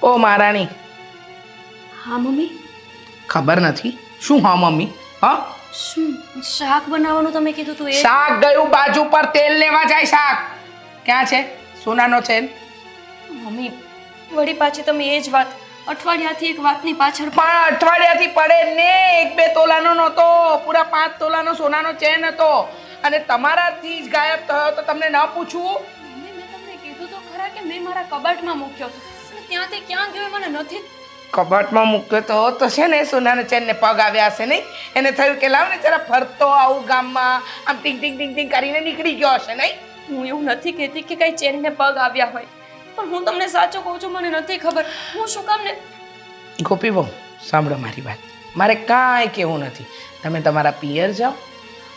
ઓ મહારાણી, હા મમ્મી. ખબર નથી શું? હા મમ્મી. હા, શું શાક બનાવવાનું તમે કીધું તું? શાક ગયું બાજુ પર, તેલ લેવા જાય. શાક ક્યાં છે? સોનાનો ચેન. મમ્મી વળી પાછી તમે એ જ વાત, અઠવાડિયાથી એક વાતની પાછળ. પણ અઠવાડિયાથી પડે ને, 1-2 તોલાનો નહોતો, પૂરા 5 તોલાનો સોનાનો ચેન હતો. અને તમારાથી જ ગાયબ થયો તો તમને ન પૂછવું? મમ્મી મેં તમને કીધું તો ખરા કે મેં મારા કબાટમાં મૂક્યો હતો, અને ત્યાંથી ક્યાં ગયો મને નથી. કબાટમાં મૂક્યો તો છે ને, સોનાનો ચેન ને પગ આવ્યા હશે નહીં? એને થયું કે લાવ ને જરા ફરતો આવું ગામમાં, આમ ટીંગ ટીંગ ટીંગ ટીંગ કરીને નીકળી ગયો હશે નહીં? હું એવું નથી કહેતી કે કઈ ચેનને પગ આવ્યા હોય, પણ હું તમને સાચું કહું છું, મને નથી ખબર હું શું કામ ને. ગોપી બહુ સાંભળો મારી વાત, મારે કાંઈ કહેવું નથી. તમે તમારા પિયર જાઓ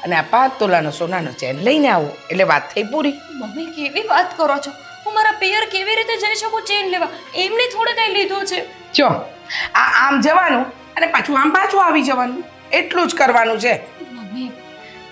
અને આ 5 તોલાનો સોનાનો ચેન લઈને આવો, એટલે વાત થઈ પૂરી. મમ્મી કેવી વાત કરો છો? હું મારા પિયર કેવી રીતે જઈ શકું ચેન લેવા? એમને થોડે કઈ લીધો છે. જો આમ જવાનું અને પાછું આમ પાછું આવી જવાનું, એટલું જ કરવાનું છે. મમ્મી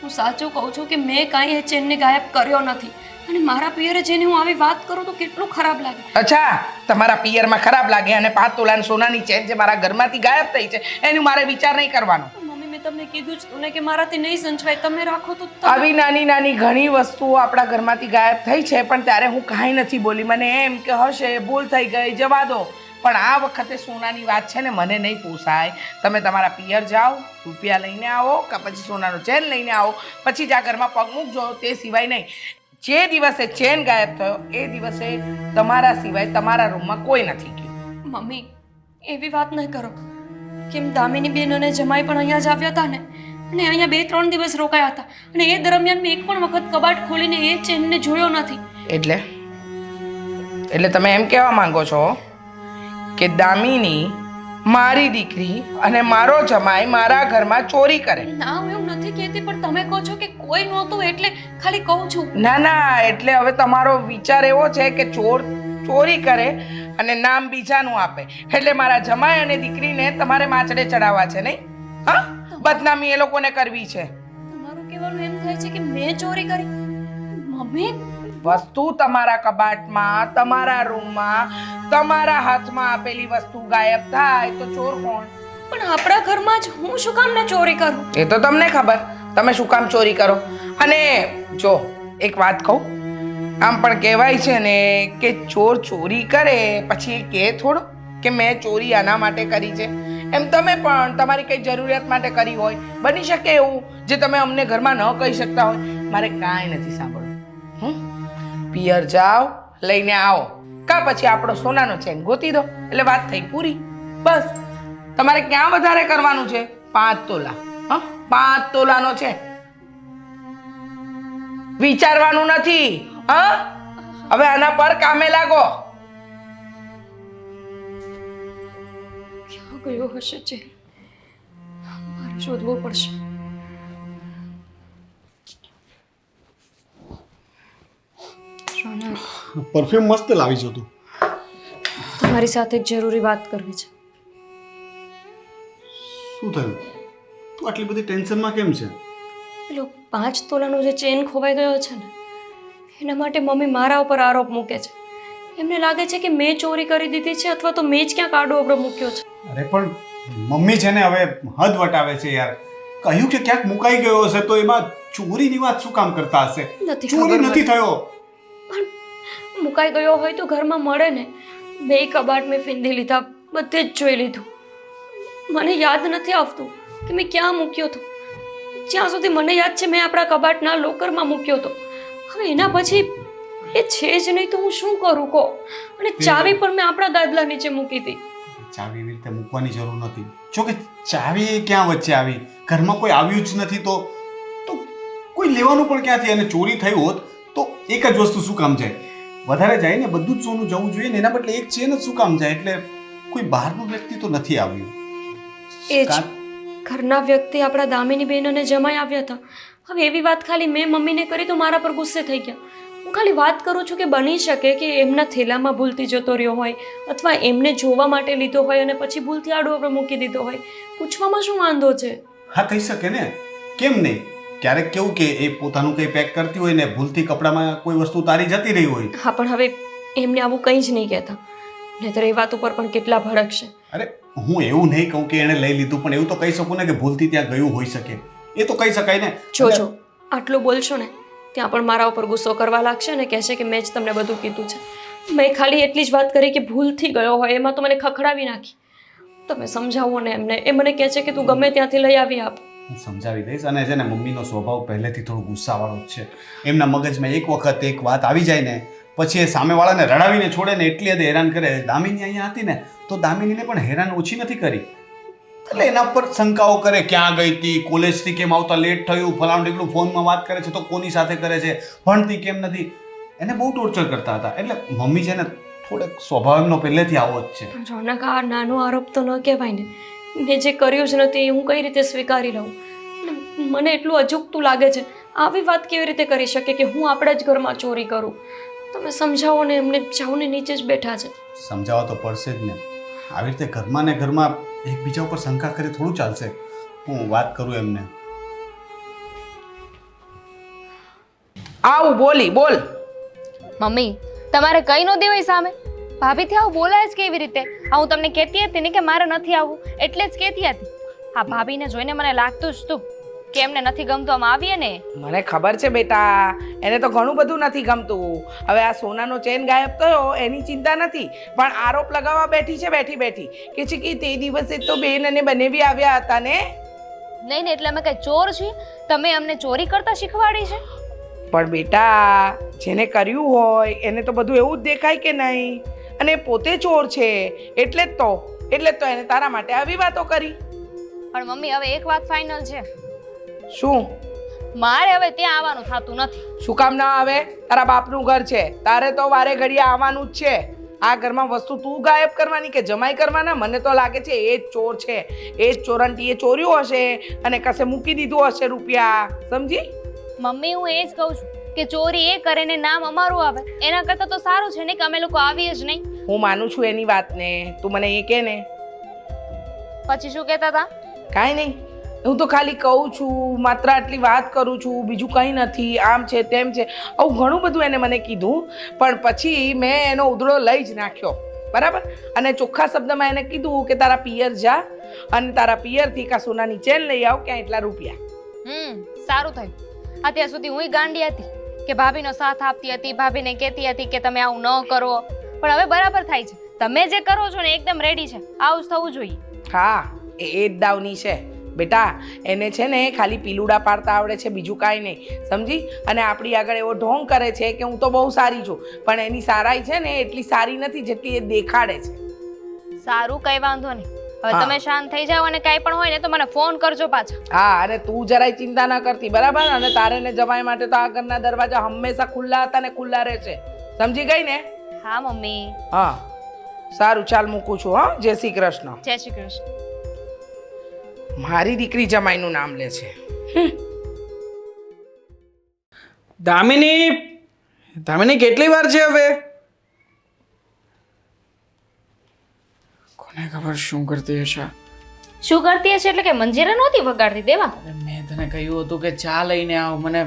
હું સાચું કહું છું કે મેં કાંઈ એ ચેનને ગાયબ કર્યો નથી, અને મારા પિયરે જઈને હું આવી વાત કરું તો કેટલું ખરાબ લાગે. અચ્છા, તમારા પિયરમાં ખરાબ લાગે અને 5 તોલાની સોનાની ચેન જે મારા ઘરમાંથી ગાયબ થઈ છે એનું મારે વિચાર નહીં કરવાનો. મમ્મી મેં તમને કીધું જ તું ને કે મારાથી નહીં સંચવાય, તમે રાખો તો. આવી નાની નાની ઘણી વસ્તુઓ આપણા ઘરમાંથી ગાયબ થઈ છે, પણ ત્યારે હું કાંઈ નથી બોલી. મને એમ કે હશે, ભૂલ થઈ ગઈ, જવા દો. પણ આ વખતે સોનાની વાત છે ને, મને નહીં પોસાય. તમે તમારા પિયર જાઓ, રૂપિયા લઈને આવો, કે પછી સોનાનો ચેન લઈને આવો, પછી જ આ ઘરમાં પગ મૂકજો. તે સિવાય નહીં. જે દિવસે ચેન ગાયબ થયો એ દિવસે તમારા સિવાય તમારા રૂમમાં કોઈ નથી ગયું. મમ્મી એવી વાત નહીં કરો. કેમ દામિની બેન અને જમાઈ પણ અહીંયા જ આવ્યા હતા ને, અને અહીંયા 2-3 દિવસ રોકાયા હતા, અને એ દરમિયાન મેં એક પણ વખત કબાટ ખોલીને એ ચેનને જોયો નથી. એટલે તમે એમ કહેવા માંગો છો કે દામિની મારી દીકરી અને મારો જમાઈ મારા ઘરમાં ચોરી કરે? ના હું એવું નથી કહેતી, પણ તમે કહો છો કે કોઈ નહોતું એટલે ખાલી કહું છું. ના ના, એટલે હવે તમારો વિચાર એવો છે કે ચોર ચોરી કરે અને નામ બીજાનું આપે, એટલે મારા જમાઈ અને દીકરીને તમારે માચડે ચડાવવા છે નહીં? હા, બદનામી એ લોકોને કરવી છે. તમારું કહેવાનું એમ થાય છે કે મેં ચોરી કરી? મમ્મી વસ્તુ તમારા કબાટમાં, તમારા રૂમમાં, તમારા હાથમાં આપેલી વસ્તુ ગાયબ થાય તો ચોર કોણ? પણ આપણા ઘરમાં જ હું શું કામ ને ચોરી કરું? એ તો તમને ખબર, તમે શું કામ ચોરી કરો. અને જો એક વાત કહું, આમ પણ કહેવાય છે ને કે ચોર ચોરી કરે પછી કહે થોડો કે મેં ચોરી આના માટે કરી છે. એમ તમે પણ તમારી કઈ જરૂરિયાત માટે કરી હોય, બની શકે એવું જે તમે અમને ઘરમાં ન કહી શકતા હોય. મારે કાંઈ નથી સાંભળવું. પિયર જાઓ, લઈને આવો, કા પછી આપણો સોનાનો ચેન ગોતી દો, એટલે વાત થઈ પૂરી. બસ તમારે ક્યાં વધારે કરવાનું છે? 5 તોલા. હા, 5 તોલાનો છે, વિચારવાનું નથી. હા, હવે આના પર કામે લાગો. ક્યાં ગયો હશે ચેન? મારે શોધવો પડશે. પરફ્યુમ મસ્ત લાવી છો તું. તમારી સાથે એક જરૂરી વાત કરવી છે. શું થયું? તું આટલી બધી ટેન્શનમાં કેમ છે? પેલો 5 તોલાનો જે ચેન ખોવાઈ ગયો છે ને, એના માટે મમ્મી મારા ઉપર આરોપ મૂકે છે. એમને લાગે છે કે મેં ચોરી કરી દીધી છે, અથવા તો મેં જ ક્યાંક આડો અવળો મૂક્યો છે. અરે પણ મમ્મી છે ને હવે હદ વટાવે છે યાર. કહ્યું કે ક્યાંક મુકાઈ ગયો હશે તો એમાં ચોરીની વાત શું કામ કરતા હશે? ચોરી નથી થયો. પણ મુકાઈ ગયો હોય તો ઘરમાં મળે ને. 2 કબાટ મેં ફીંધી લીધા, બધે જ જોઈ લીધું. મને યાદ નથી આવતું કે મેં ક્યાં મૂક્યો હતો. જ્યાં સુધી મને યાદ છે મેં આપણા કબાટના લોકરમાં મૂક્યો હતો. હવે એના પછી એ છે જ નહીં તો હું શું કરું કહો? અને ચાવી પણ મેં આપણા ગાદલા નીચે મૂકી હતી. ચાવી એવી રીતે મૂકવાની જરૂર નથી. જો કે ચાવી ક્યાં વચ્ચે આવી? ઘરમાં કોઈ આવ્યું જ નથી તો કોઈ લેવાનું પણ ક્યાંથી? અને ચોરી થઈ હોત તો એક જ વસ્તુ શું કામ જાય? વધારે જાય ને, બધું જ સોનું જવું જોઈએ ને, એના બદલે એક ચેન જ શું કામ જાય? એટલે કોઈ બહારનું વ્યક્તિ તો નથી આવ્યું. એ જ ઘરના વ્યક્તિ આપણા દામિની બેન અને જમાઈ આવ્યા હતા. હવે એવી વાત ખાલી મેં મમ્મીને કરી તો મારા પર ગુસ્સે થઈ ગયા. હું ખાલી વાત કરું છું કે બની શકે કે એમના થેલામાં ભૂલથી જતો રહ્યો હોય, અથવા એમને જોવા માટે લીધો હોય અને પછી ભૂલથી આડો અવળો મૂકી દીધો હોય. પૂછવામાં શું વાંધો છે? હા, થઈ શકે ને, કેમ નહીં? ક્યારેક કેવું કે એ પોતાનું કંઈ પેક કરતી હોય ને ભૂલથી કપડામાં કોઈ વસ્તુ તારી જતી રહી હોય. હા, પણ હવે એમને આવું કંઈ જ નહીં કહેતા. નહીંતર એ વાત ઉપર પણ કેટલા ભડકશે. અરે હું એવું નહીં કહું કે એણે લઈ લીધું, પણ એવું તો કહી શકું ને કે ભૂલથી ત્યાં ગયું હોઈ શકે. એ તો કહી શકાય ને. જોજો આટલું બોલશો ને ત્યાં પણ મારા ઉપર ગુસ્સો કરવા લાગશે ને કહેશે કે મેં જ તમને બધું કીધું છે. મેં ખાલી એટલી જ વાત કરી કે ભૂલથી ગયો હોય, એમાં તો મને ખખડાવી નાખી. તમે સમજાવો ને એમને. એ મને કહે છે કે તું ગમે ત્યાંથી લઈ આવી આપ. હું સમજાવી દઈશ. અને છે ને મમ્મીનો સ્વભાવ પહેલેથી થોડો ગુસ્સાવાળો જ છે. એમના મગજમાં એક વખત એક વાત આવી જાય ને પછી એ સામેવાળાને રડાવીને છોડે ને એટલી હદે હેરાન કરે. દામિની અહીંયા હતી ને તો દામિનીને પણ હેરાન ઓછી નથી કરી. એટલે એના પર શંકાઓ કરે, ક્યાં ગઈ હતી, કોલેજથી કેમ આવતા લેટ થયું, ફલાણું ઢીકણું ફોનમાં વાત કરે છે તો કોની સાથે કરે છે, ભણતી કેમ નથી, એને બહુ ટોર્ચર કરતા હતા. એટલે મમ્મી છે ને થોડોક સ્વભાવ એમનો પહેલેથી આવો જ છે. રોનક, આ નાનો આરોપ તો ન કહેવાય ને. મેં જે કર્યું જ નથી એ હું કઈ રીતે સ્વીકારી લઉં? મને એટલું અજુગતું લાગે છે. આવી વાત કેવી રીતે કરી શકે કે હું આપણા જ ઘરમાં ચોરી કરું? તમે સમજાવો ને એમને. જાઓ ને, નીચે જ બેઠા છે. સમજાવવા તો પડશે જ ને. આવી રીતે ઘરમાં ને ઘરમાં એકબીજા ઉપર શંકા કરે થોડું ચાલશે. હું વાત કરું એમને. આવું બોલી બોલ. મમ્મી તમારે કઈ નો દેવાય સામે? ભાભીથી આવું બોલાય જ કેવી રીતે? આ હું તમને કહેતી હતી ને કે મારે નથી આવવું એટલે જ કહેતી હતી. આ ભાભીને જોઈને મને લાગતું જ તું કે એમને નથી ગમતું આમ આવીએ ને. મને ખબર છે બેટા, એને તો ઘણું બધું નથી ગમતું. હવે આ સોનાનો ચેન ગાયબ થયો એની ચિંતા નથી, પણ આરોપ લગાવવા બેઠી છે બેઠી બેઠી કે છે કે તે દિવસે તો બેન અને બનેવી આવ્યા હતા ને. નહીં ને એટલે અમે કઈ ચોર છીએ? તમે અમને ચોરી કરતા શીખવાડી છે? પણ બેટા, જેને કર્યું હોય એને તો બધું એવું જ દેખાય કે નહીં? અને પોતે ચોર છે એટલે જ તો એને તારા માટે આવી વાતો કરી. પણ મમ્મી હવે એક વાત ફાઇનલ છે. શું? મારે હવે ત્યાં આવવાનું થતું નથી. શું કામ ના આવે? તારા બાપનું ઘર છે, તારે તો વારે ઘડીએ આવવાનું જ છે. આ ઘરમાં વસ્તુ તું ગાયબ કરવાની કે જમાઈ કરવાના? મને તો લાગે છે એ જ ચોર છે. એ જ ચોરંટીએ ચોર્યું હશે અને કશે મૂકી દીધું હશે રૂપિયા. સમજી? મમ્મી હું એ જ કહું છું કે ચોરી એ કરે ને નામ અમારું આવે એના કરતાં તો સારું છે ને કે અમે લોકો આવીએ જ નહીં. હું માનું છું એની વાતને, તું મને એ કે ને. પછી શું કહેતા હતા? કાંઈ નહીં, હું તો ખાલી કહું છું, માત્ર આટલી વાત કરું છું, બીજું કંઈ નથી. આમ છે તેમ છે આવું ઘણું બધું એને મને કીધું, પણ પછી મેં એનો ઉધડો લઈ જ નાખ્યો. બરાબર? અને ચોખ્ખા શબ્દમાં એને કીધું કે તારા પિયર જા અને તારા પિયરથી કા સોનાની ચેન લઈ આવ, ક્યાં એટલા રૂપિયા. સારું થયું. અત્યાર સુધી હું ગાંડી હતી કે ભાભીનો સાથ આપતી હતી, ભાભીને કહેતી હતી કે તમે આવું ન કરો, પણ હવે બરાબર થાય છે. તમે જે કરો છો ને એકદમ રેડી છે, આવું જ થવું જોઈએ. હા, એ જ દાવની છે બેટા. એને છે ને ખાલી પીલુડા પાડતા આવડે છે, બીજું કાંઈ નહીં. સમજી? અને આપણી આગળ એવો ઢોંગ કરે છે કે હું તો બહુ સારી છું, પણ એની સારાઈ છે ને એટલી સારી નથી જેટલી એ દેખાડે છે. સારું, કઈ વાંધો નહીં. હવે તમે શાંત થઈ જાઓ અને કાંઈ પણ હોય ને તો મને ફોન કરજો પાછા. હા, અને તું જરાય ચિંતા ન કરતી, બરાબર? અને તારે ને જમાઈ માટે તો આ ઘરના દરવાજા હંમેશા ખુલ્લા હતા ને ખુલ્લા રહેશે. સમજી ગઈ ને? હા મમ્મી. હા સારું, ચાલ મૂકું છું. હા, જય શ્રી કૃષ્ણ. જય શ્રી કૃષ્ણ. મારી દીકરી જમાઈનું નામ લે છે. દામિની કેટલી વાર છે હવે? કોને ખબર શું કરતી હશે? શું કરતી હશે એટલે કે મંજીરા નહોતી વગાડતી દેવા? મેં તને કહ્યું હતું કે ચા લઈને આવ, મને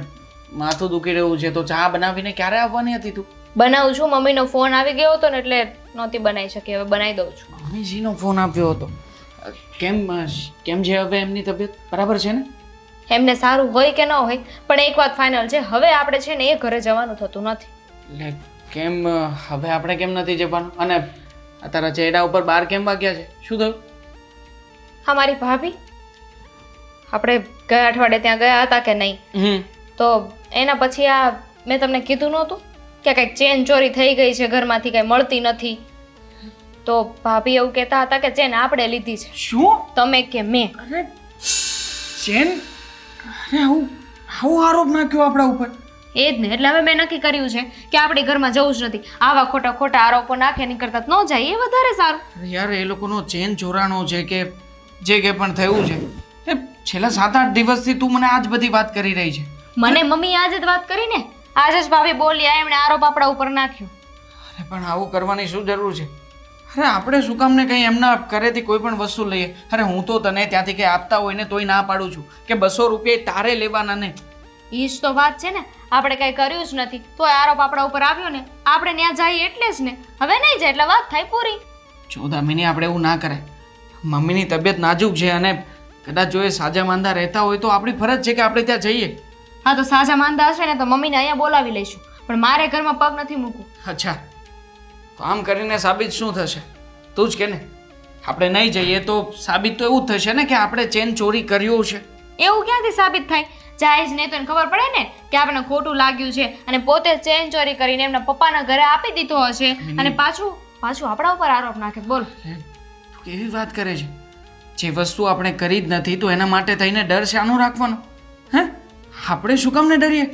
માથું દુખી રહ્યું છે. તો ચા બનાવીને ક્યારે આવવાની હતી તું? બનાવું છું. મમ્મીનો ફોન આવી ગયો હતો ને એટલે નહોતી બનાવી શકી, હવે બનાવી દઉં છું. મમ્મીજીનો ફોન આવ્યો હતો. કેમ છે હવે એમની તબિયત? બરાબર છે ને? એમને સારું હોય કે ન હોય, પણ એક વાત ફાઇનલ છે, હવે આપણે છે ને એ ઘરે જવાનું થતું નથી. એટલે કેમ હવે આપણે કેમ નથી જવાનું? અને તારા ચહેરા ઉપર 12 કેમ વાગ્યા છે? શું થયું? હા, મારી ભાભી, આપણે ગયા અઠવાડિયે ત્યાં ગયા હતા કે નહીં? તો એના પછી આ મેં તમને કીધું નહોતું કે કંઈક ચેન ચોરી થઈ ગઈ છે, ઘરમાંથી કંઈ મળતી નથી. તો ભાભી એવું કહેતા હતા કે ચેન આપણે લીધી છે. શું? તમે કે મેં? અરે ચેન? અરે આવું આરોપ નાખ્યો આપણા ઉપર. એ જ ને, એટલે હવે મેં નક્કી કર્યું છે કે આપણે ઘરમાં જવું જ નથી. આવા ખોટા આરોપો નાખે નહીં કરતા ન જાય એ વધારે સારું. યાર, એ લોકોનો ચેન ચોરાણો છે કે જે કે પણ થયું છે, એ છેલ્લા 7-8 દિવસથી તું મને આજ બધી વાત કરી રહી છે. મને મમ્મી આજે જ વાત કરી ને, આજે જ ભાભી બોલ્યા, એમણે આરોપ આપણા ઉપર નાખ્યો. અરે પણ આવું કરવાની શું જરૂર છે? અરે આપણે શું કામ ને કંઈ એમના ઘરેથી કોઈ પણ વસ્તુ લઈએ? અરે હું તો તને ત્યાંથી કંઈ આપતા હોય ને તોય ના પાડું છું કે 200 રૂપિયા તારે લેવાના નહીં. એ જ તો વાત છે ને, આપણે કંઈ કર્યું જ નથી તોય આરોપ આપણા ઉપર આવ્યો ને. આપણે ત્યાં જઈએ એટલે જ ને, હવે નહીં જાય એટલે વાત થાય પૂરી. જો દામિની, આપણે એવું ના કરાય. મમ્મીની તબિયત નાજુક છે અને કદાચ જો એ સાજા માંદા રહેતા હોય તો આપણી ફરજ છે કે આપણે ત્યાં જઈએ. હા તો સાજા માંદા હશે ને તો મમ્મીને અહીંયા બોલાવી લઈશું, પણ મારે ઘરમાં પગ નથી મૂકવું. અચ્છા, તો આમ કરીને સાબિત શું થશે? તું જ કે ને. આપણે નહીં જઈએ તો સાબિત તો એવું જ થશે ને કે આપણે ચેન ચોરી કર્યો છે. એવું ક્યાંથી સાબિત થાય? જાય જ નહીં તો એને ખબર પડે ને કે આપણને ખોટું લાગ્યું છે અને પોતે ચેન ચોરી કરીને એમના પપ્પાના ઘરે આપી દીધો હશે અને પાછું આપણા ઉપર આરોપ નાખે. બોલ, તું કેવી વાત કરે છે? જે વસ્તુ આપણે કરી જ નથી તો એના માટે થઈને ડર શાનો રાખવાનો? હે, આપણે શું કામ ને ડરીએ?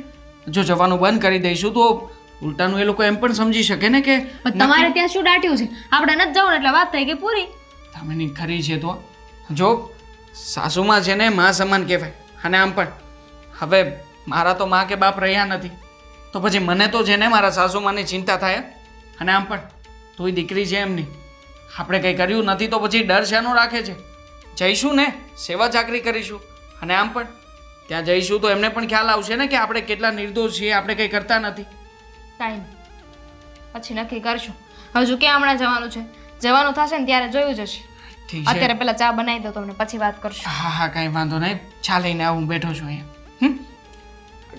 જો જવાનું બંધ કરી દઈશું તો ઉલટાનું એ લોકો એમ પણ સમજી શકે ને કે પણ તમારે ત્યાં શું દાટ્યું છે? આપણે નથી જવું એટલે વાત થઈ ગઈ પૂરી. દામિની ખરી છે તો જો સાસુમાં છે ને મા સમાન કહેવાય. અને આમ પણ હવે મારા તો મા કે બાપ રહ્યા નથી તો પછી મને તો છે ને મારા સાસુમાની ચિંતા થાય. અને આમ પણ તુંય દીકરી છે એમની. આપણે કંઈ કર્યું નથી તો પછી ડર શાનો રાખે છે? જઈશું ને, સેવા ચાકરી કરીશું. અને આમ પણ ત્યાં જઈશું તો એમને પણ ખ્યાલ આવશે ને કે આપણે કેટલા નિર્દોષ છીએ, આપણે કંઈ કરતા નથી. કાંઈ નહીં, પછી નક્કી કરશું. હજુ ક્યાં હમણાં જવાનું છે? જવાનું થશે ને ત્યારે જોયું જશે. ઠીક છે. અત્યારે પેલા ચા બનાવી દો તમને, પછી વાત કરશું. હા હા, કાંઈ વાંધો નહીં. ચા લઈને આવું, બેઠો છું અહીંયા.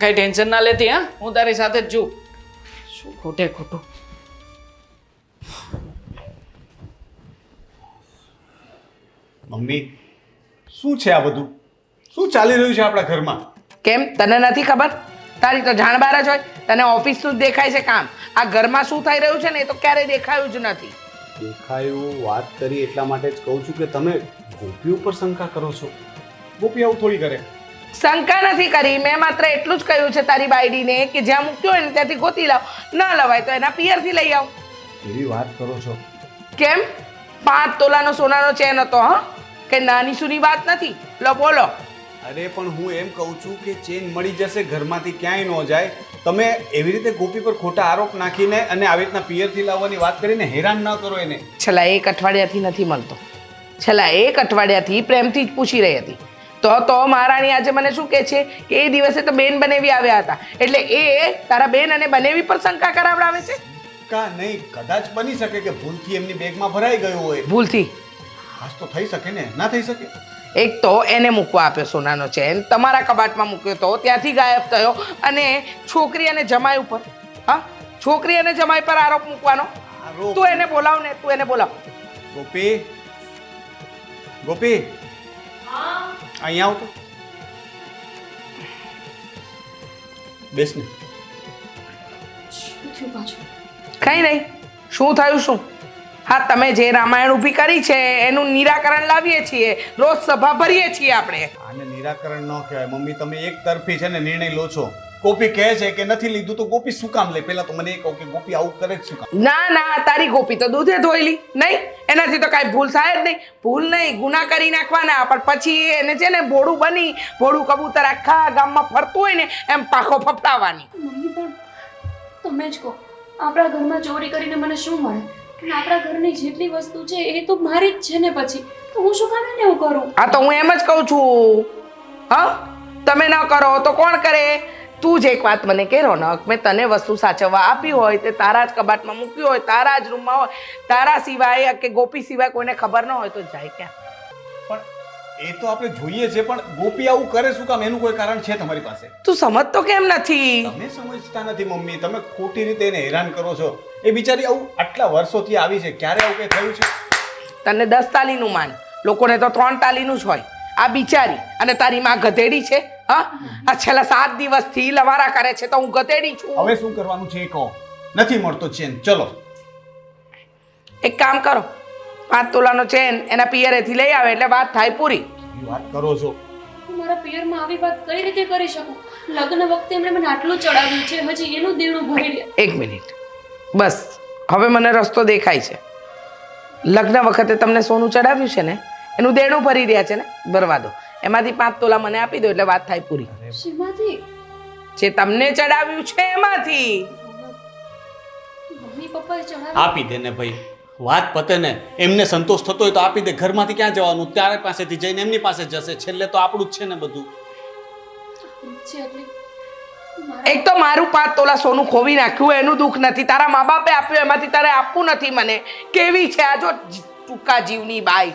કાંઈ ટેન્શન ના લેતી. હા, હું તારી સાથે જ છું. શું ખોટે ખોટું. મમ્મી, શું છે આ બધું? શું ચાલી રહ્યું છે આપણા ઘરમાં? કેમ, તને નથી ખબર? તારી તો જાણ બાર જ હોય. તને ઓફિસનું જ દેખાય છે કામ. આ ઘરમાં શું થઈ રહ્યું છે ને એ તો ક્યારેય દેખાયું જ નથી. દેખાયું વાત કરી એટલા માટે જ કહું છું કે તમે ગોપી ઉપર શંકા કરો છો. ગોપી આવું થોડી કરે. શંકા નથી કરી, મેં માત્ર એટલું જ કહ્યું છે તારી બાયડીને કે જ્યાં મૂક્યો હોય ને ત્યાંથી ગોતી લાવ, ન લવાય તો એના પિયરથી લઈ આવ. એવી વાત કરો છો? કેમ, 5 તોલાનો સોનાનો ચેન હતો? હા, કે નાની સૂની વાત નથી. લો બોલો. અરે પણ હું એમ કહું છું કે ચેન મળી જશે, ઘરમાંથી ક્યાંય ન જાય. તમે એવી રીતે ગોપી પર ખોટા આરોપ નાખીને અને આવી રીતના પિયરથી લાવવાની વાત કરીને હેરાન ન કરો એને. છેલ્લા 1 અઠવાડિયાથી નથી મળતો. છેલ્લા 1 અઠવાડિયાથી પ્રેમથી જ પૂછી રહી હતી. તો મહારાણી આજે મને શું કહે છે કે એ દિવસે તો બેન બનેવી આવ્યા હતા, એટલે એ તારા બેન અને બનેવી પર શંકા કરાવડાવે છે. કા નહીં, કદાચ બની શકે કે ભૂલથી એમની બેગમાં ભરાઈ ગયો હોય. ભૂલથી? હાસ તો થઈ શકે ને, ના થઈ શકે? એક તો એને મૂકવા આપ્યો સોનાનો ચેન, તમારા કબાટમાં મૂક્યો તો ત્યાંથી ગાયબ થયો, અને છોકરી અને જમાઈ ઉપર, હા, છોકરી અને જમાઈ પર આરોપ મૂકવાનો. તું એને બોલાવ ને, તું એને બોલાવ. ગોપી, ગોપી, અહીંયા આવ તો. બેસ ને. કઈ નહીં. શું થયું? શું? હા, તમે જે રામાયણ ઊભી કરી છે એનું નિરાકરણ લાવીએ છીએ, રોજ સભા ભરીએ છીએ આપણે. આને નિરાકરણ ન કહેવાય મમ્મી. તમે એક તરફી છે ને નિર્ણય લો છો. ગોપી કહે છે કે નથી લીધું તો ગોપી શું કામ લે? પહેલા તો મને એ કહો કે ગોપી આવું કરે જ શું કામ? ના, તારી ગોપી તો દૂધે ધોઈલી નહીં, એનાથી તો કાંઈ ભૂલ થાય જ નહીં. ભૂલ નહીં, ગુના કરી નાખવાના, પણ પછી એને છે ને ભોળું બની, ભોળું કબૂતર આખા ગામમાં ફરતું હોય ને એમ પાખો ફપટાવવાની. મમ્મી પણ તમે જ કહો, આપણા ઘરમાં ચોરી કરીને મને શું મળે? અને આપણા ઘરની જેટલી વસ્તુ છે એ તો મારી જ છે ને, પછી તો હું શું કામ એને એવું કરું? હા, તો હું એમ જ કહું છું. હા, તમે ન કરો તો કોણ કરે? તું જ એક વાત મને કહે, રોનક, મેં તને વસ્તુ સાચવવા આપી હોય તે તારા જ કબાટમાં મૂક્યું હોય, તારા જ રૂમમાં હોય, તારા સિવાય કે ગોપી સિવાય કોઈને ખબર ન હોય તો જાય ક્યાં? પણ એ તો આપણે જોઈએ છે, પણ ગોપી આવું કરે શું કામ? એનું કોઈ કારણ છે તમારી પાસે? તું સમજતો કેમ નથી? તમે સમજતા નથી મમ્મી. તમે ખોટી રીતે એને હેરાન કરો છો. એ બિચારી આવું આટલા વર્ષોથી આવી છે, ક્યારે આવું કઈ થયું છે? તને 10 તાલીનું માન, લોકોને તો 3 તાલીનું જ હોય. આ બિચારી અને તારી માં ગધેડી છે. હા, આ છેલ્લા 7 દિવસથી લવારા કરે છે તો હું ગધેડી છું. હવે શું કરવાનું છે એ કહો. નથી મળતો ચેન, ચલો એક કામ કરો, 5 તોલાનો ચેન એના પિયરેથી લઈ આવે એટલે વાત થાય પૂરી. એ વાત કરો છો? હું મારા પિયરમાં આવી વાત કઈ રીતે કરી શકું? લગ્ન વખતે એમણે મને આટલું ચડાવ્યું છે, હજી એનું દેણું ભરી લે. 1 મિનિટ બસ, હવે મને રસ્તો દેખાય છે. લગ્ન વખતે તમને સોનું ચડાવ્યું છે ને એનું દેણું ભરી રહ્યા છે ને, ભરવા દો. એમાંથી 5 તોલા મને આપી દો એટલે વાત થાય પૂરી. શેમાંથી? જે તમને ચડાવ્યું છે એમાંથી. મમ્મી પપ્પાએ ચડાવ્યું? આપી દે ને ભાઈ, વાત પતે ને. એમને સંતોષ થતો હોય તો આપી દે. ઘરમાંથી ક્યાં જવાનું? ત્યારે પાસેથી જઈને એમની પાસે જશે. છેલ્લે તો આપણું જ છે ને બધું. છે એટલે એક તો મારું 5 તોલા સોનું ખોવી નાખ્યું એનું દુઃખ નથી, તારા મા બાપે આપ્યું એમાંથી તારે આપવું નથી મને. કેવી છે આ જો ટૂંકા જીવની બાઈ.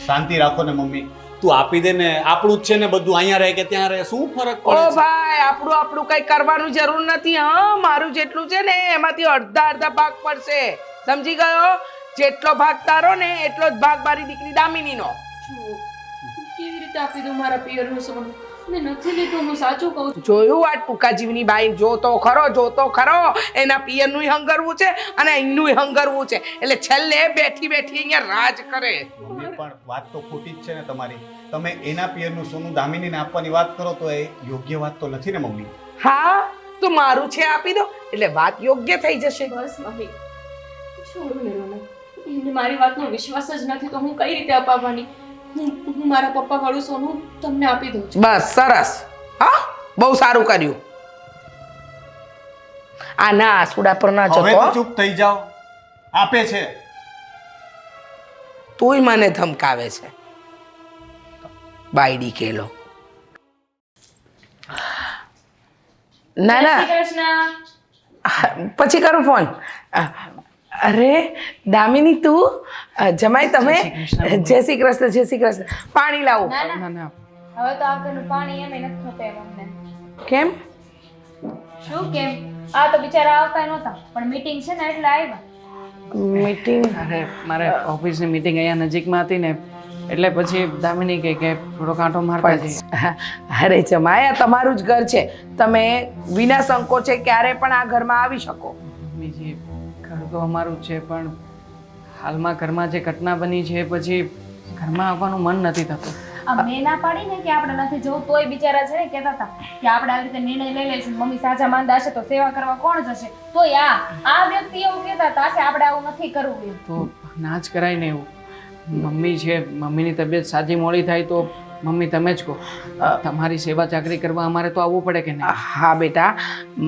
શાંતિ રાખો ને મમ્મી, તું આપી દે ને, આપણું જ છે ને બધું, અહીંયા રહે કે ત્યાં રહે, શું ફરક ઓ પડે છે? ભાઈ આપણું કઈ કરવાનું જરૂર નથી. હા મારું જેટલું છે ને એમાંથી અડધા ભાગ પડશે, સમજી ગયો? જેટલો ભાગ તારો ને એટલો જ ભાગ મારી દીકરી દામિનીનો. કેવી રીતે આપી દઉં મારા પિયરનું સોનું? મેં નથી લીધું, હું સાચું કહું છું. જોયું આ ટૂંકા જીવની બાઈ? જોતો ખરો એના પિયરનું હંગરવું છે અને અહીંનું હંગરવું છે, એટલે છેલ્લે બેઠી અહીંયા રાજ કરે. મમ્મી પણ વાત તો ખોટી જ છે ને તમારી. તમે એના પિયરનું સોનું દામિનીને આપવાની વાત કરો તો એ યોગ્ય વાત તો નથી ને મમ્મી. હા તો મારું છે આપી દો એટલે વાત યોગ્ય થઈ જશે. બસ મમ્મી, છોડો ને રોનક. એમને મારી વાતનો વિશ્વાસ જ નથી તો હું કઈ રીતે અપાવવાની? હું મારા પપ્પા વાળું સોનું તમને આપી દઉં છું. બસ સરસ. હા બહુ સારું કર્યું. આ ના આસુડા પર ના હવે તો જતો. ચૂપ થઈ જાઓ. આપે છે. તોય મને ધમકાવે છે બાયડી કેલો. ના ના પછી કરું ફોન. અરે દામિની તું જમાઈ તમે? જય શ્રી કૃષ્ણ. પાણી લાવું. ના ના હવે તો આ ઘરનું પાણી એમ નથી ખપે અમને. કેમ? શું કેમ? આ તો બિચારા આવતા નહોતા પણ મીટિંગ છે ને એટલે આવ્યા. મીટિંગ? અરે મારે ઓફિસની મીટિંગ અહીંયા નજીકમાં હતી ને એટલે પછી દામિની કહે કે થોડો કાંટો મારતા જઈએ. અરે જમાયા તમારું જ ઘર છે, તમે વિના સંકોચે ક્યારે પણ આ ઘરમાં આવી શકો. બીજી ઘર તો અમારું જ છે પણ હાલમાં ઘરમાં જે ઘટના બની છે પછી ઘરમાં આવવાનું મન નથી થતું. મેં ના પાડી ને કે આપણે નથી જવું તોય બિચારા છે ને કહેતા હતા કે આપણે આવી રીતે નિર્ણય લઈ લઈશું, મમ્મી સાજા માંદા હશે તો સેવા કરવા કોણ જશે? તોય આ વ્યક્તિ એવું કહેતા હતા કે આપણે આવું નથી કરવું. તો ના જ કરાય ને એવું. મમ્મી છે, મમ્મીની તબિયત સાજી મોડી થાય તો મમ્મી તમે જ કહો, તમારી સેવા ચાકરી કરવા અમારે તો આવવું પડે કે નહીં? હા બેટા,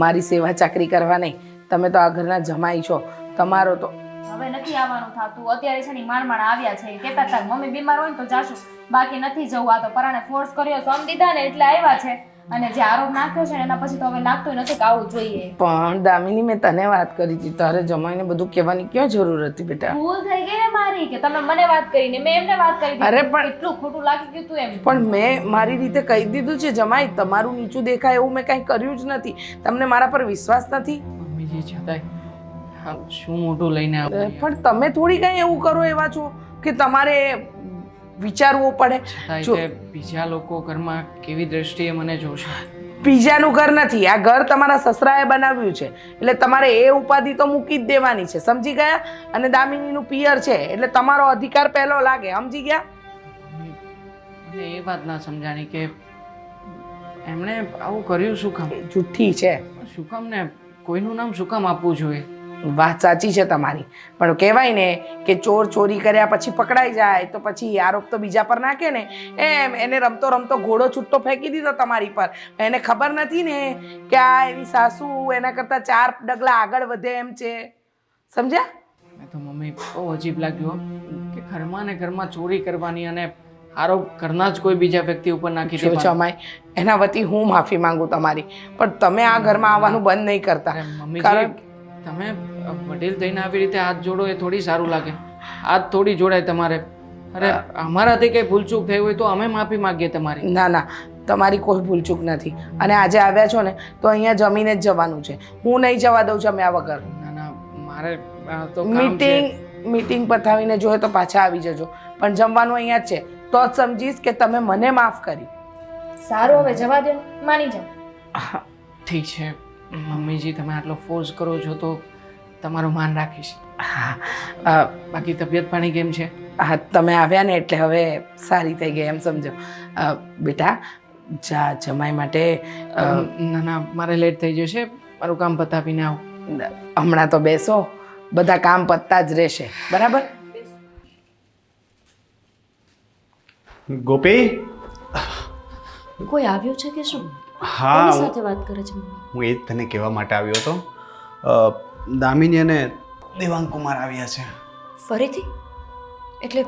મારી સેવા ચાકરી કરવા નહીં, તમે તો આ ઘરના જમાઈ છો, તમારો તો હવે નથી આવવાનું થતું. અત્યારે છે ને માંડ આવ્યા છે, કહેતા હતા મમ્મી બીમાર હોય ને તો જાશું, બાકી નથી જવું. આ તો પરાણે ફોર્સ કર્યો, સમ દીધા ને એટલે આવ્યા છે. અને જે આરોપ નાખ્યો છે ને એના પછી તો હવે લાગતું નથી કે આવું જોઈએ. પણ દામિની મેં તને વાત કરી હતી, તારે જમાઈને બધું કહેવાની ક્યાં જરૂર હતી બેટા? ભૂલ થઈ ગઈ ને મારી કે તમે મને વાત કરીને મેં એમને વાત કરી. અરે પણ એટલું ખોટું લાગી ગયું તું એમ. પણ મેં મારી રીતે કહી દીધું છે જમાઈ, તમારું નીચું દેખાય એવું મેં કાંઈ કર્યું જ નથી. તમને મારા પર વિશ્વાસ નથી? મમ્મીજી છતાંય શું મોટું લઈને આવો? પણ તમે થોડી કાંઈ એવું કરો એવા છો કે તમારે વિચારવું પડે. છતાંય તે બીજા લોકો ઘરમાં કેવી દ્રષ્ટિએ મને જોશે? બીજાનું ઘર નથી, આ ઘર તમારા સસરાએ બનાવ્યું છે, એટલે તમારે એ ઉપાધિ તો મૂકી જ દેવાની છે, સમજી ગયા? અને દામિનીનું પિયર છે એટલે તમારો અધિકાર પહેલો લાગે, સમજી ગયા? મને એ વાત ના સમજાણી કે એમણે આવું કર્યું શું કામ? જુઠ્ઠી છે. શું કામ ને કોઈનું નામ શું કામ આપવું જોઈએ? વાત સાચી છે તમારી, પણ કહેવાય ને કે ચોર ચોરી કર્યા પછી પકડાઈ જાય તો પછી આરોપ તો બીજા પર નાખે ને, એમ એને રમતો રમતો ઘોડો છૂટો ફેંકી દીધો તમારી પર. એને ખબર નથી ને કે આ એની સાસુ એના કરતા 4 ડગલા આગળ વધે એમ છે, સમજ્યા? મેં તો મમ્મી બહુ અજીબ લાગ્યું કે ઘરમાં ને ઘરમાં ચોરી કરવાની અને આરોપ ઘરના જ કોઈ બીજા વ્યક્તિ ઉપર નાખી જો જમાઈ, એના વતી હું માફી માંગુ તમારી, પણ તમે આ ઘરમાં આવવાનું બંધ નહીં કરતા. મમ્મીજી તમે વડીલ થઈને આવી રીતે હાથ જોડો એ થોડી સારું લાગે. હાથ થોડી જોડાય તમારે. અરે અમારાથી કઈ ભૂલચૂક થઈ હોય તો અમે માફી માંગીએ તમારી. ના ના, તમારી કોઈ ભૂલચૂક નથી, અને આજે આવ્યા છો ને તો અહીંયા જમીને જ જવાનું છે, હું નહીં જવા દઉં જમ્યા વગર. ના ના, મારે તો કામ છે. મીટિંગ પતાવીને જોઈએ તો પાછા આવી જજો, પણ જમવાનું અહીંયા જ છે, તો જ સમજીશ કે તમે મને માફ કરી. સારું હવે જવા દો, માની જાઓ. ઠીક છે મમ્મીજી, તમે આટલો ફોર્સ કરો છો તો તમારું માન રાખીશ. બાકી તબિયત પાણી કેમ છે? હા, તમે આવ્યા ને એટલે હવે સારી થઈ ગઈ એમ સમજો. બેટા જા જમાઈ માટે. ના ના, મારે લેટ થઈ જશે, મારું કામ પતાવીને આવું. હમણાં તો બેસો, બધા કામ પતતા જ રહેશે, બરાબર? ગોપી, કોઈ આવ્યું છે કે શું? હા કોની સાથે વાત કરે છે મમ્મી? હું એ જ તને કહેવા માટે આવ્યો હતો. દામિની અને દેવાંગકુમાર આવ્યા છે. ફરીથી? એટલે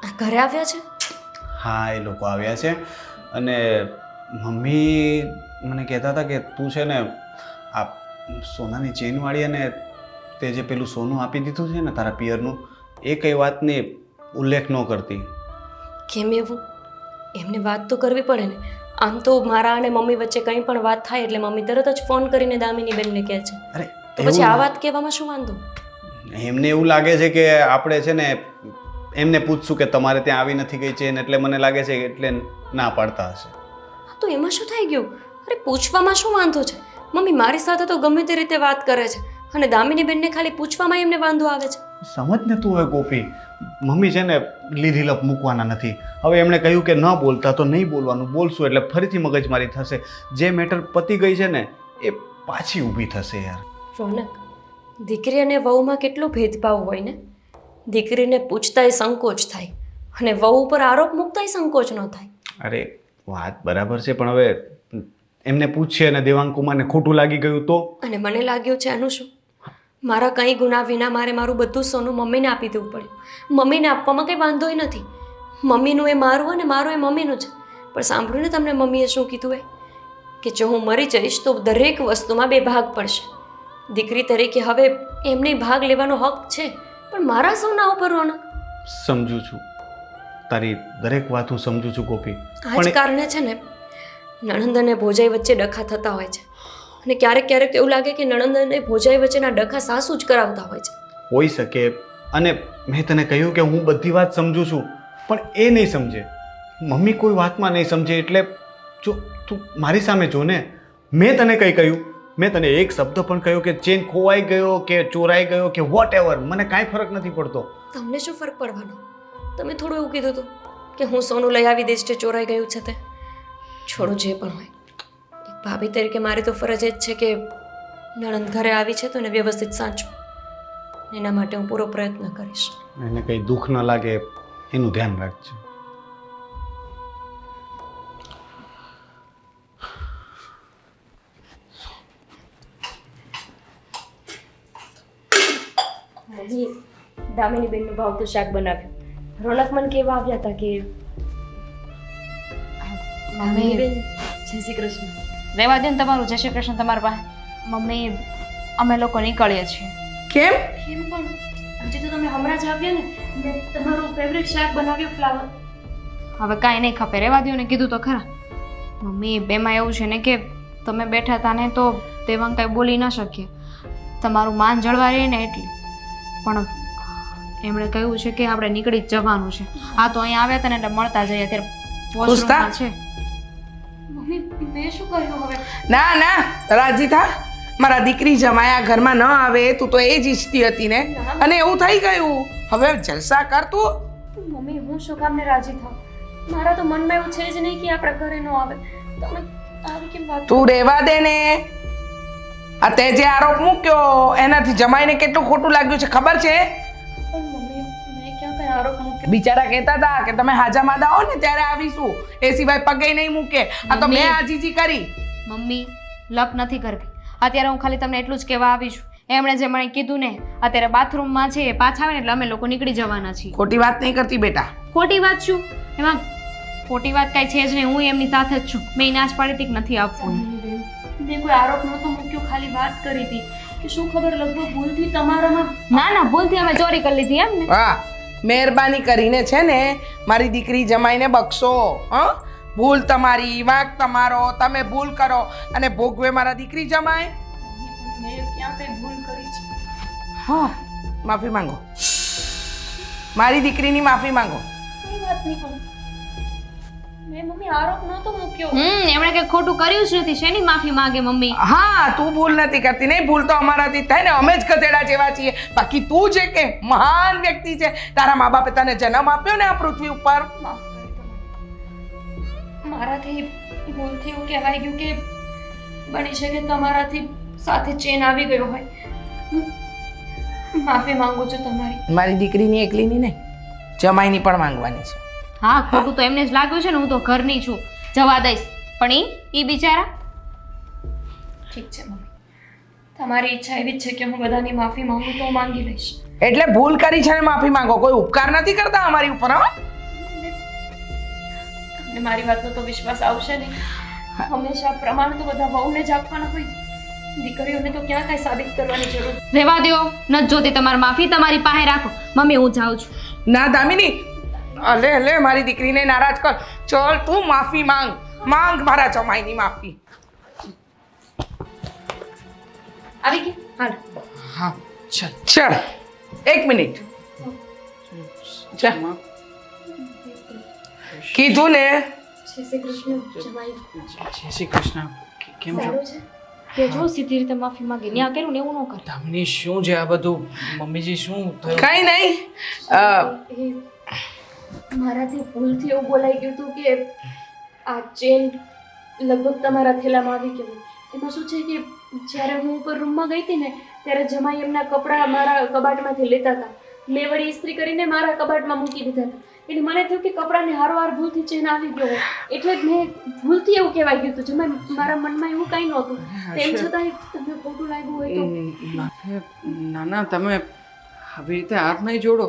આ ઘરે આવ્યા છે? હા, એ લોકો આવ્યા છે અને મમ્મી મને કહેતા હતા કે તું છે ને આ સોનાની ચેનવાળી અને તે જે પેલું સોનું આપી દીધું છે ને તારા પિયરનું એ કઈ વાતની ઉલ્લેખ ન કરતી. કેમ એવું? એમને વાત તો કરવી પડે ને. આમ તો મારા અને મમ્મી વચ્ચે કંઈ પણ વાત થાય એટલે મમ્મી તરત જ ફોન કરીને દામિની બેનને કહે છે. અરે તો પછી આ વાત કહેવામાં શું વાંધો? એમને એવું લાગે છે કે આપણે છે ને એમને પૂછશું કે તમારે ત્યાં આવી નથી ગઈ ચેન એટલે મને લાગે છે કે એટલે ના પાડતા હશે. તો એમાં શું થઈ ગયું? અરે પૂછવામાં શું વાંધો છે? મમ્મી મારી સાથે તો ગમે તે રીતે વાત કરે છે અને દામિની બેનને ખાલી પૂછવામાં એમને વાંધો આવે છે. સમજ ને તું હવે ગોપી, મમ્મી છે ને લીધી લપ મૂકવાના નથી. હવે એમણે કહ્યું કે ન બોલતા તો નહીં બોલવાનું, બોલશું એટલે ફરીથી મગજમારી થશે. જે મેટર પતી ગઈ છે ને એ પાછી ઊભી થશે યાર. રોનક, દીકરી અને વહુમાં કેટલો ભેદભાવ હોય ને. દીકરીને પૂછતાય સંકોચ થાય અને વહુ ઉપર આરોપ મૂકતાય સંકોચ ન થાય. અરે વાત બરાબર છે પણ હવે એમને પૂછીએ અને દેવાંગ કુમારને ખોટું લાગી ગયું તો? અને મને લાગ્યું છે આનું શું? મારા કંઈ ગુના વિના મારે મારું બધું સોનું મમ્મીને આપી દેવું પડ્યું. મમ્મીને આપવામાં કંઈ વાંધોય નથી. મમ્મીનું એ મારું અને મારું એ મમ્મીનું છે. પણ સાંભળ્યું ને તમને મમ્મીએ શું કીધું એ? કે જો હું મરી જઈશ તો દરેક વસ્તુમાં 2 ભાગ પડશે. દીકરી તરીકે હવે એમને ભાગ લેવાનો હક છે, પણ મારા સોના ઉપર રોનક. સમજુ છું, તારી દરેક વાત હું સમજુ છું ગોપી. આ જ કારણે છે ને નણંદ અને ભોજાઈ વચ્ચે ડખા થતા હોય છે. અને ક્યારેક ક્યારેક એવું લાગે કે નણંદ અને ભોજાઈ વચ્ચેના ડખા સાસુ જ કરાવતા હોય છે. હોઈ શકે. અને મેં તને કહ્યું કે હું બધી વાત સમજુ છું પણ એ નહીં સમજે. મમ્મી કોઈ વાતમાં નહીં સમજે. એટલે જો તું મારી સામે જો ને, મેં તને કંઈ કહ્યું? મેં તને એક શબ્દ પણ કહ્યો કે ચેન ખોવાઈ ગયો કે ચોરાઈ ગયો કે વોટ એવર, મને કાંઈ ફરક નથી પડતો. તમને શું ફરક પડવાનો? તમે થોડું એવું કીધું હતું કે હું સોનું લઈ આવી દઈશ જે ચોરાઈ ગયું છે તે. છોડો જે પણ હોય. એક ભાભી તરીકે મારી તો ફરજ એ જ છે કે નણંદ ઘરે આવી છે તો એને વ્યવસ્થિત સાચવું. એના માટે હું પૂરો પ્રયત્ન કરીશ. એને કંઈ દુઃખ ન લાગે એનું ધ્યાન રાખજે. મમ્મી દામિની બેનનું ભાવતું શાક બનાવ્યું. રોનક મને કેવા આવ્યા હતા કે દામિની બેન જય શ્રી કૃષ્ણ. રહેવા દો ને તમારું જય શ્રી કૃષ્ણ તમારા પાસે. મમ્મી અમે લોકો નીકળીએ છીએ. કેમ? કેમ પણ હજી તો તમે હમણાં જ આવ્યા ને. મેં તમારું ફેવરેટ શાક બનાવ્યું ફ્લાવર. હવે કાંઈ નહીં ખપે, રહેવા દો ને કીધું તો ખરા. મમ્મી બેમાં એવું છે ને કે તમે બેઠા હતા ને તો દેવાંગ કાંઈ બોલી ન શકીએ. તમારું માન જળવાઈ રહે ને એટલે. પણ એમણે કહ્યું છે કે આપણે નીકળી જ જવાનું છે. હા તો અહીંયા આવ્યા હતા ને એટલે મળતા જઈએ. અત્યારે વોશરૂમમાં છે. મમ્મી મેં શું કર્યું હવે? ના ના, રાજી થા. મારા દીકરી જમાયા ઘરમાં ન આવે તું તો એ જ ઈચ્છતી હતી ને, અને એવું થઈ ગયું. હવે જલસા કર તું. મમ્મી હું શું કામને રાજી થાઉં? મારા તો મનમાં એવું છે જ નહીં કે આપણા ઘરે ન આવે. તમે આવી કેમ વાત? તું રહેવા દે ને. આ તે જે આરોપ મૂક્યો એનાથી જમાઈને કેટલું ખોટું લાગ્યું છે ખબર છે? પણ મમ્મી મેં ક્યાં કઈ આરોપ મૂક્યો? બિચારા કહેતા હતા કે તમે હાજા માદા હો ને ત્યારે આવીશું, એ સિવાય પગે નહીં મૂકે. આ તો મેં આજીજી કરી. મમ્મી લપ નથી કરતી. અત્યારે હું ખાલી તમને એટલું જ કહેવા આવી છું. એમણે જે મને કીધું ને અત્યારે બાથરૂમમાં છે, પાછા આવે ને એટલે અમે લોકો નીકળી જવાના છીએ. ખોટી વાત નહીં કરતી બેટા. ખોટી વાત શું? એમાં ખોટી વાત કાંઈ છે જ નહીં. હું એમની સાથે જ છું. મેં ના જ પાડી હતી કે નથી આપવું. મેં કોઈ આરોપ નહોતો મૂક્યો, ખાલી વાત કરી હતી કે શું ખબર લગભગ ભૂલથી તમારામાં. ના ના, ભૂલથી અમે ચોરી કરી લીધી એમ ને. હા, મહેરબાની કરીને છે ને મારી દીકરી જમાઈને બક્ષો. હા, ભૂલ તમારી, વાંક તમારો, તમે ભૂલ કરો અને ભોગવે મારા દીકરી જમાય. મેં ક્યાં કઈ ભૂલ કરી છે? હા, માફી માંગો. મારી દીકરીની માફી માંગો. કઈ વાત નહીં પણ મેં મમ્મી આરોપ નહોતો મૂક્યો. એમણે કઈ ખોટું કર્યું જ નથી. શેની માફી માંગે મમ્મી? હા, તું ભૂલ નથી કરતી. નહીં, ભૂલ તો અમારાથી થાય ને, અમે જ ગધેડા જેવા છીએ. બાકી તું છે કે મહાન વ્યક્તિ છે. તારા મા બાપે તને જન્મ આપ્યો ને આ પૃથ્વી ઉપર. માફ કરી દો મને. મારાથી ભૂલથી એવું કહેવાય ગયું કે બની શકે તમારાથી સાથે ચેન આવી ગયો હોય. માફી માંગુ છું તમારી. મારી દીકરીની એકલીની નહીં, જમાઈની પણ માંગવાની છે. હા, ખોટું તો એમને જ લાગ્યું છે ને. હું તો ઘરની છું, જવા દઈશ. પણ ઈ બિચારા. ઠીક છે મમ્મી, તમારી ઈચ્છા એવી જ છે કે હું બધાની માફી માંગુ તો હું માંગી લઈશ. એટલે ભૂલ કરી છે ને માફી માંગો. કોઈ ઉપકાર નથી કરતા અમારી ઉપર. હા, તમને મારી વાતનો તો વિશ્વાસ આવશે નહીં. હંમેશા પ્રમાણ તો બધા વહુને જ આપવાના હોય. દીકરીઓને તો ક્યાં કાંઈ સાબિત કરવાની જરૂર. રહેવા દ્યો, નથી જોતી તમારી માફી, તમારી પાસે રાખો. મમ્મી હું જાઉં છું. ના દામિની, અલે અલે મારી દીકરીને નારાજ કર. ચલ તું માફી માંગ, માંગ મારા જમાઈની માફી. આવી ગઈ? હાલ. હા ચાલ ચલ 1 મિનિટ. ચલ કીધું ને. જય શ્રી કૃષ્ણ જમાઈ. જય શ્રી કૃષ્ણ. કેમ છો? સારું છે કે જો સીધી રીતે માફી માંગી ન્યા કર્યું ને એવું ન કર. દામિની શું છે આ બધું? મમ્મીજી શું થયું? કઈ નહીં. એ મારાથી ભૂલથી એવું બોલાઈ ગયું હતું કે આ ચેન લગભગ તમારા થેલામાં આવી ગયું. એમાં શું છે કે જ્યારે હું ઉપર રૂમમાં ગઈ હતી ને ત્યારે જમાઈ એમના કપડાં મારા કબાટમાંથી લેતા હતા. મેં વળી ઇસ્ત્રી કરીને મારા કબાટમાં મૂકી દીધા હતા. એટલે મને થયું કે કપડાને હારોહાર ભૂલથી ચેન આવી ગયો હોય. એટલે જ મેં ભૂલથી એવું કહેવાય ગયું હતું. જમાઈ મારા મનમાં એવું કંઈ નહોતું. તેમ છતાંય તમને ખોટું લાગ્યું હોય તો ના ના, તમે આવી રીતે હાથ નહીં જોડો.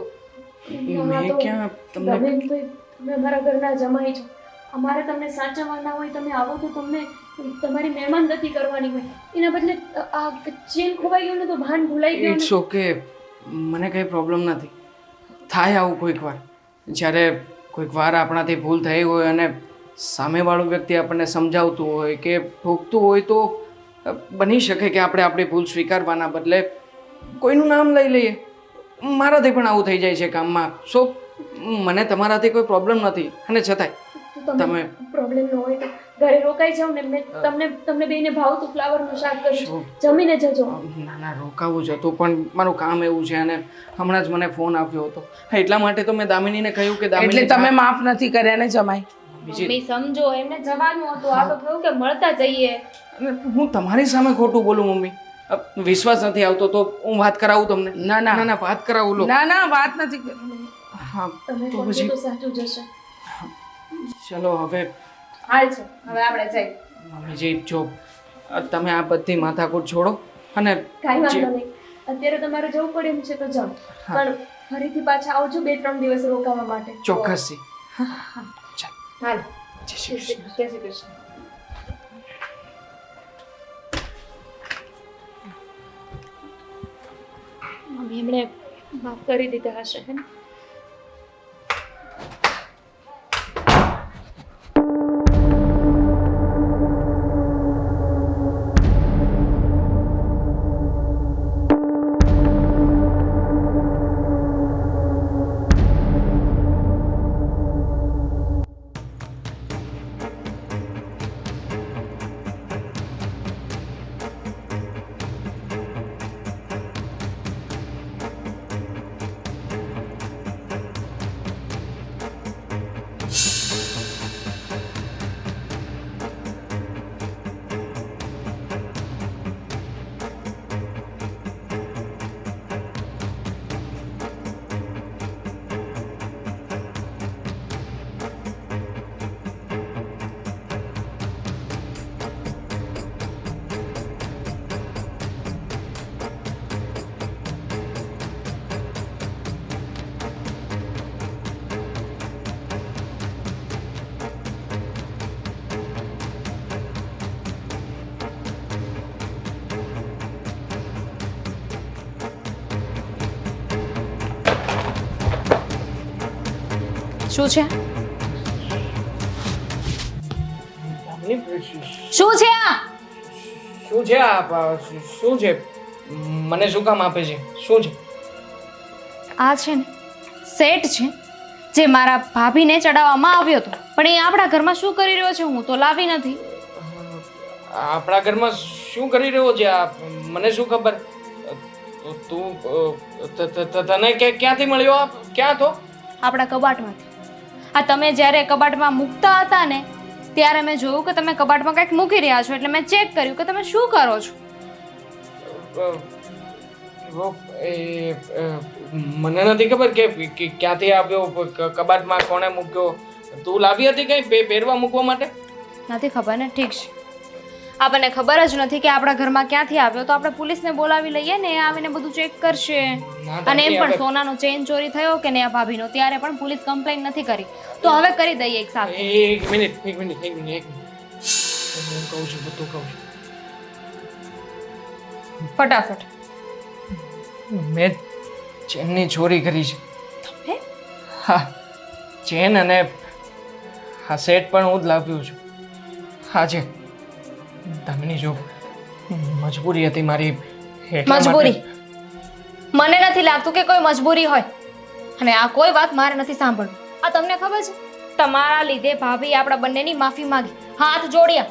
મેં ક્યાં તમને તમે મારા ઘરના જમાઈ છો. અમારે તમને સાચવવાના હોય, તમે આવો તો તમને તમારી મહેમાનગતિ કરવાની હોય. એના બદલે આ ચેન ખોવાઈ ગયો ને તો ભાન ભૂલાઈ ગયું ઇટ્સ ઓકે, મને કંઈ પ્રોબ્લેમ નથી. થાય આવું કોઈક વાર. જ્યારે કોઈક વાર આપણાથી ભૂલ થઈ હોય અને સામેવાળો વ્યક્તિ આપણને સમજાવતું હોય કે ઠોકતું હોય તો બની શકે કે આપણે આપણી ભૂલ સ્વીકારવાના બદલે કોઈનું નામ લઈ લઈએ. મારાથી પણ આવું થઈ જાય છે કામમાં. સો મને તમારાથી કોઈ પ્રોબ્લેમ નથી અને છતાંય તો તમે પ્રોબ્લેમ ન હોય તો ઘરે રોકાઈ જાવ ને. મેં તમને બેને ભાવતું ફ્લાવરનું શાક કર્યું, જમીને જજો. ના ના, રોકાવું જ હતું પણ મારું કામ એવું છે અને હમણાં જ મને ફોન આવ્યો હતો. એટલા માટે તો મેં દામિનીને કહ્યું કે એટલે દામિની તમે માફ નથી કર્યા ને જમાઈ? મમ્મી સમજો, એમને જવાનું હતું. આ તો થયું કે મળતા જઈએ. અને હું તમારી સામે ખોટું બોલું મમ્મી? વિશ્વાસ નથી આવતો તો હું વાત કરાવું તમને? ના ના ના ના, વાત કરાવું લો. ના ના, વાત નથી કરવી. હા તમે તો કહો પછી તો સાચું જશે. ચલો હવે હાલ છે, હવે આપણે જઈએ. મમ્મીજી જો તમે આ બધી માથાકૂટ છોડો અને કાંઈ જે- વાંધો નહીં. અત્યારે તમારે જવું પડે એમ છે તો જાઓ. પણ ફરીથી પાછા આવજો 2-3 દિવસ રોકાવા માટે. ચોક્કસથી. હાલ. જય શ્રી જય કૃષ્ણ. શ્રી કૃષ્ણ. મમ્મી એમણે માફ કરી દીધા હશે હે ને? શું છે? દામિની, શું છે આ? શું છે આ? શું છે? મને શું કામ આપે છે? શું છે? આ છે ને સેટ છે જે મારા ભાભીને ચડાવવામાં આવ્યો હતો, પણ એ આપણા ઘરમાં શું કરી રહ્યો છે હું તો લાવી નથી. આપણા ઘરમાં શું કરી રહ્યો છે આ? મને શું ખબર? તું તને ક્યાંથી મળ્યો? આ ક્યાં હતો? આપણા કબાટમાંથી. આ તમે જ્યારે કબાટમાં મૂકતા હતા ને ત્યારે મેં જોયું કે તમે કબાટમાં કંઈક મૂકી રહ્યા છો, એટલે મેં ચેક કર્યું કે તમે શું કરો છો. મને નથી ખબર કે ક્યાંથી આવ્યો, કબાટમાં કોણે મૂક્યો. તું લાવી હતી કઈ પહેરવા મૂકવા માટે? નથી ખબર ને? ઠીક છે, આપણને ખબર જ નથી કે આપણા ઘરમાં ક્યાંથી આવ્યો તો આપણે પોલીસને બોલાવી લઈએ ને, એ આવીને બધું ચેક કરશે. અને એમ પણ સોનાનો ચેન ચોરી થયો કે ને આ ભાભીનો, ત્યારે પણ પોલીસ કમ્પ્લેન નથી કરી, તો હવે કરી દઈએ એક સાથે. એક મિનિટ. હું કહું છું બધું કહું ફટાફટ. છું મેં ચેનની ચોરી કરી છે હે? હા ચેન અને આ સેટ પણ હું જ લાવ્યો છું આજે તમને જો મજબૂરી હતી મારી એટલા માટે- મજબૂરી? મને નથી લાગતું કે કોઈ મજબૂરી હોય. અને આ કોઈ વાત મારે નથી સાંભળવી. આ તમને ખબર છે તમારા લીધે ભાભી આપણા બંનેની માફી માંગી, હાથ જોડ્યા,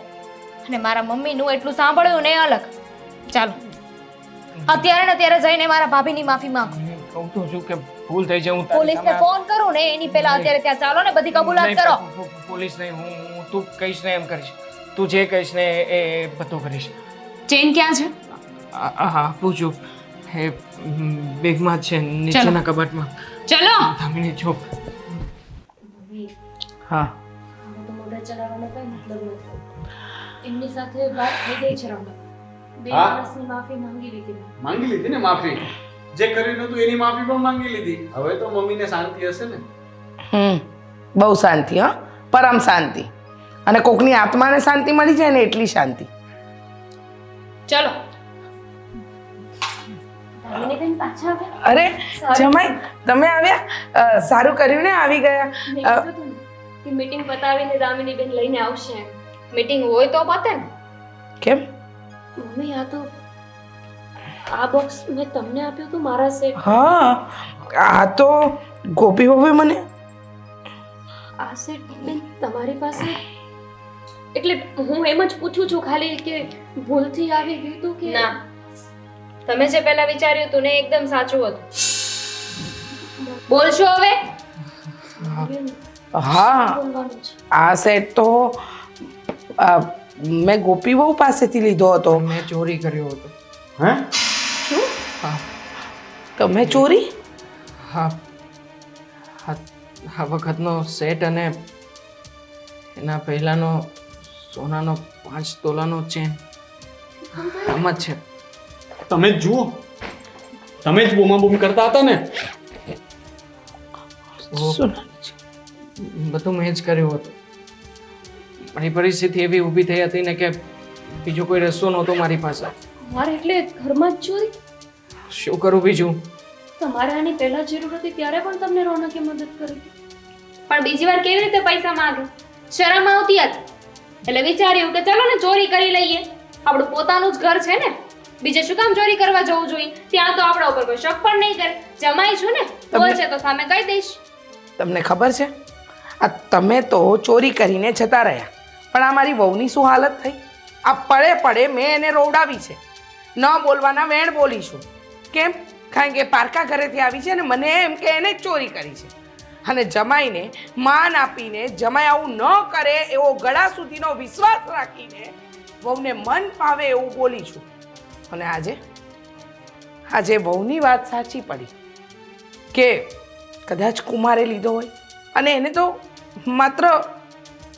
અને મારા મમ્મીનું એટલું સાંભળ્યું ને અલગ. ચાલો અત્યારે ને અત્યારે જઈને મારા ભાભીની માફી માંગો. હું કહું તો છું કે ભૂલ થઈ જાય હું તારી પોલીસને સામે- ફોન કરું ને એની પહેલા અત્યારે ત્યાં ચાલો ને બધી કબૂલાત નહીં, કરો. પોલીસ નહીં, હું તું કહીશ ને એમ કરીશ. તું જે કહીશ ને એ બધું કરીશ. ચેન ક્યાં છે? હા પૂછું એ બેગમાં જ છે નીચેના કબાટમાં. ચલો. દામિની જો હા તો મોઢા ચડાવવાનો કઈ મતલબ નથી. એમની સાથે વાત થઈ ગઈ છે રમણ. 2 હા? વર્ષની માફી માંગી લીધી મેં. માંગી લીધી ને માફી, જે કર્યું નતું એની માફી પણ માંગી લીધી. હવે તો મમ્મીને શાંતિ હશે ને? બહુ શાંતિ, હા, પરમ શાંતિ. અને કોકની આત્માને શાંતિ મળી જાય ને એટલી શાંતિ. ચલો. દામિની બેન પાછા આવ્યા? અરે સારું. જમાઈ તમે આવ્યા? સારું કર્યું ને આવી ગયા. મેં કીધું હતું ને કે મીટિંગ પતાવીને દામિની બેન લઈને આવશે એમ. મીટિંગ હોય તો પતે ને. કેમ? મમ્મી આ તો આ બોક્સ મેં તમને આપ્યું હતું મારા સેટ. હા, આ તો ગોપી હોવે મને. આ સેટ બેન તમારી પાસે, એટલે હું એમ જ પૂછું છું ખાલી કે ભૂલથી આવી ગયું હતું કે ના, તમે જે પહેલા વિચાર્યું હતું ને એકદમ સાચું હતું. બોલશો હવે? બેન, હા, બોલવાનું છે. આ સેટ તો મેં ગોપી બહુ પાસેથી લીધો હતો. મેં ચોરી કર્યો હતો. હે? હા તમે ચોરી? હા હા આ વખતનો સેટ અને એના પહેલાનો સોનાનો 5 તોલાનો ચેન આમ જ છે. તમે જ જુઓ, તમે જ બૂમાબૂમ કરતા હતા ને. શું? બધું મેં જ કર્યું હતું. મારી પરિસ્થિતિ એવી ઊભી થઈ હતી ને કે બીજો કોઈ રસ્તો નહોતો મારી પાસે. મારે એટલે ઘરમાં જ ચોરી? શું કરું બીજું? તમારે આની પહેલા જરૂર હતી ત્યારે પણ તમને રોનકે મદદ કરી. પણ બીજી વાર કેવી રીતે પૈસા માંગે? શરમ આવતી હતી એટલે વિચાર્યું કે ચલો ને ચોરી કરી લઈએ. આપણું પોતાનું જ ઘર છે ને, બીજે શું કામ ચોરી કરવા જવું જોઈએ? ત્યાં તો આપણા ઉપર કોઈ શક પણ નહીં કરે. જમાઈ છું ને, બોલશે તો સામે કહી દઈશ. તમને ખબર છે આ તમે તો ચોરી કરીને જતા રહ્યા, પણ આ મારી વહુની શું હાલત થઈ? આ પડે પડે મેં એને રોવડાવી છે. ન બોલવાના વેણ બોલીશું. કેમ? કારણ કે પારકા ઘરેથી આવી છે ને મને એમ કે એને જ ચોરી કરી છે. અને જમાઈને માન આપીને જમાઈ આવું ન કરે એવો ગળા સુધીનો વિશ્વાસ રાખીને વહુને મન ફાવે એવું બોલીશું. અને આજે વહુની વાત સાચી પડી કે કદાચ કુમારે લીધો હોય, અને એને તો માત્ર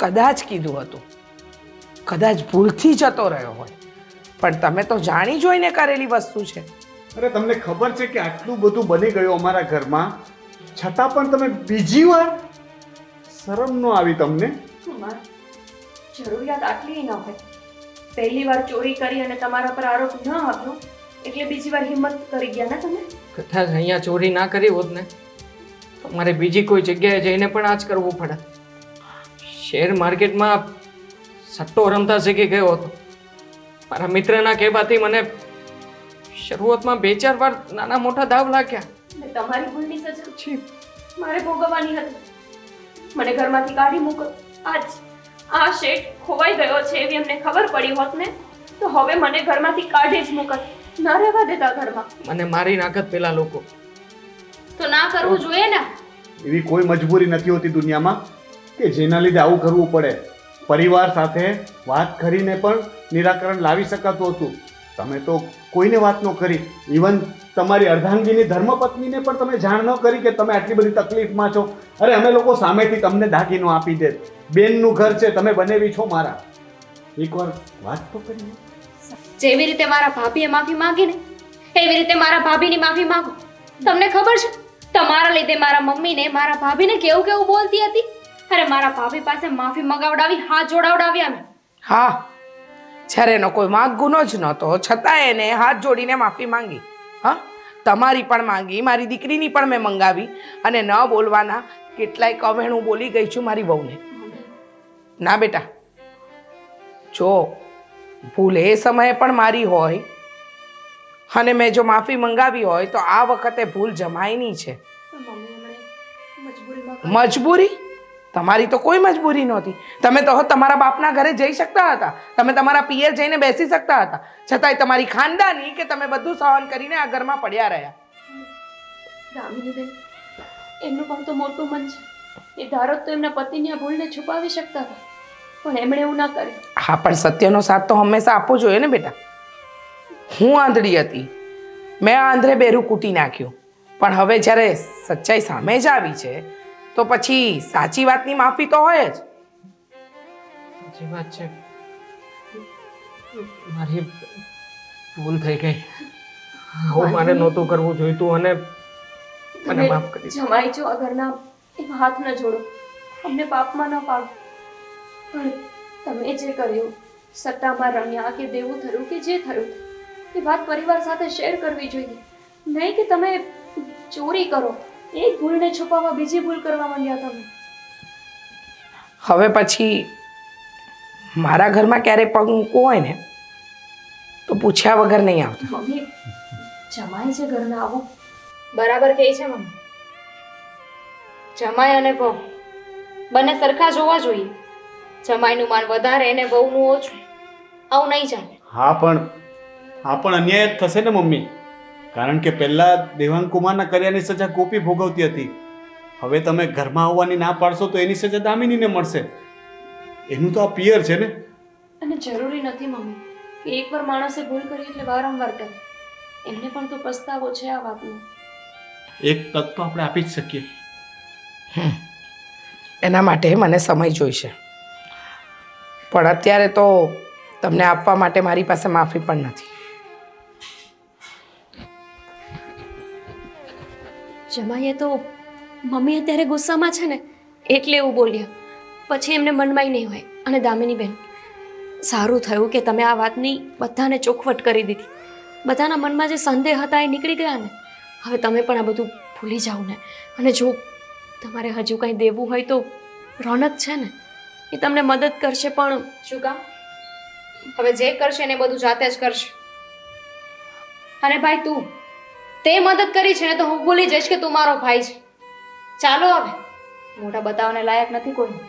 કદાચ કીધું હતું, કદાચ ભૂલથી જતો રહ્યો હોય, પણ તમે તો જાણી જોઈને કરેલી વસ્તુ છે. અરે તમને ખબર છે કે આટલું બધું બની ગયું અમારા ઘરમાં, છતાં પણ તમે બીજી વાર શરમ ન આવી તમને? કુમાર, જરૂરિયાત આટલી ન હોય. પહેલી વાર ચોરી કરી અને તમારા પર આરોપ ન આવ્યો એટલે બીજી વાર હિંમત કરી ગયા ને તમે? કદાચ અહીંયા ચોરી ના કરી હોત ને તો મારે બીજી કોઈ જગ્યાએ જઈને પણ આ જ કરવું પડે. શેર માર્કેટમાં સટ્ટો રમતા શીખી ગયો હતો. મારા મિત્રના કહેવાથી મને શરૂઆતમાં 2-4 વાર નાના મોટા દાવ લાગ્યા. ને તમારી ભૂલની સજા છે મારે ભોગવવાની હતી. મને ઘરમાંથી કાઢી મૂકો. આજ આ શેઠ ખોવાઈ ગયો છે એવી અમને ખબર પડી હોત ને તો હવે મને ઘરમાંથી કાઢી જ મૂકત. ના રહેવા દેતા ઘરમાં. મને મારી નાખત પેલા લોકો. તો ના કરવું જોઈએ ને. એવી કોઈ મજબૂરી નથી હોતી દુનિયામાં કે જેના લીધે આવું કરવું પડે. પરિવાર સાથે વાત કરીને પણ નિરાકરણ લાવી શકાતું હતું. તમે તો કોઈને વાત ન કરી. ઇવન તમારી અર્ધાંગીની ધર્મપત્નીને પણ તમે જાણ ન કરી કે તમે આટલી બધી તકલીફમાં છો. અરે અમે લોકો સામેથી તમને દાગીનો આપી દે. બેનનું ઘર છે, તમે બનેવી છો મારા. એકવાર વાત તો કરી. જેવી રીતે મારા ભાભીએ માફી માંગી ને એવી રીતે મારા ભાભીની માફી માંગો. તમને ખબર છે તમારા લીધે મારા મમ્મીને મારા ભાભીને કેવું બોલતી હતી. અરે મારા ભાભી પાસે માફી મંગાવડાવી, હાથ જોડાવડાવ્યા મેં. હા, જ્યારે એનો કોઈ વાંક ગુનો જ નહોતો, છતાં એને હાથ જોડીને માફી માંગી. હા, તમારી પણ માંગી, મારી દીકરીની પણ મેં મંગાવી, અને ન બોલવાના કેટલાય કવેણું બોલી ગઈ છું મારી વહુને. ના બેટા, જો ભૂલ એ સમયે પણ મારી હોય અને મેં જો માફી મંગાવી હોય તો આ વખતે ભૂલ જમાઈની છે. મજબૂરી? તમારી તો કોઈ મજબૂરી નહોતી. તમે તો તમારા બાપના ઘરે જઈ શકતા હતા, તમે તમારા પિયર જઈને બેસી શકતા હતા, છતાંય તમારી ખાનદાની કે તમે બધું સહન કરીને આ ઘરમાં પડ્યા રહ્યા. દામિનીબેન, એમનું પણ તો મોટું મન છે. એ ધારો તો એમના પતિની આ ભૂલને છુપાવી શકતા હતા, પણ એમણે એવું ના કર્યું. હા, પણ સત્યનો સાથ તો હંમેશા આપવો જોઈએ ને બેટા. હું આંધળી હતી, મેં આંધળે બેરું કૂટી નાખ્યું, પણ હવે જ્યારે સચ્ચાઈ સામે જ આવી છે તો પછી સાચી વાતની માફી તો હોય જ. સાચી વાત છે, મારી ભૂલ થઈ ગઈ. હું મારે નહોતું કરવું જોઈતું અને મને માફ કરી. જમાઈ છો આ ઘરના, એમાં હાથ ન જોડો, અમને પાપમાં ન પાડો. પણ તમે જે કર્યું, સટ્ટામાં રમ્યા કે દેવું થયું કે જે થયું, એ વાત પરિવાર સાથે શેર કરવી જોઈએ. નહીં કે તમે ચોરી કરો, એક ભૂલને છુપાવવા બીજી ભૂલ કરવા માંડ્યા તમે. હવે પછી મારા ઘરમાં ક્યારેય પગ મૂકવો હોય ને તો પૂછ્યા વગર નહીં આવતા. મમ્મી, જમાઈ છે ઘરના, આવો. બરાબર કહે છે મમ્મી. જમાઈ અને વહુ બંને સરખા જોવા જોઈએ. જમાઈનું માન વધારે અને વહુનું ઓછું. આવું નહીં ચાલે. હા પણ અન્યાય જ થશે ને મમ્મી. કારણ કે પહેલાં દેવાંગ કુમારના કર્યાની સજા ગોપી ભોગવતી હતી. હવે તમે ઘરમાં આવવાની ના પાડશો તો એની સજા દામિનીને મળશે. એનું તો આ પિયર છે ને. અને જરૂરી નથી મમ્મી કે એકવાર માણસે ભૂલ કરી એટલે વારંવાર કરે. એમને પણ તો પસ્તાવો છે આ વાતનો. એક તક તો આપણે આપી જ શકીએ. એના માટે મને સમય જોઈશે, પણ અત્યારે તો તમને આપવા માટે મારી પાસે માફી પણ નથી. જમાઈએ તો મમ્મી અત્યારે ગુસ્સામાં છે ને એટલે એવું બોલ્યા, પછી એમને મનમાંય નહીં હોય. અને દામિની બેન, સારું થયું કે તમે આ વાતની બધાને ચોખવટ કરી દીધી. બધાના મનમાં જે સંદેહ હતા એ નીકળી ગયા ને. હવે તમે પણ આ બધું ભૂલી જાઓ ને. અને જો તમારે હજુ કંઈ દેવું હોય તો રોનક છે ને, એ તમને મદદ કરશે. પણ શું કામ? હવે જે કરશે ને એ બધું જાતે જ કરશે. અને ભાઈ, તું તે મદદ કરી છે ને તો હું ભૂલી જઈશ કે તું મારો ભાઈ છે. ચાલો હવે, મોઢા બતાવવાને લાયક નથી કોઈ.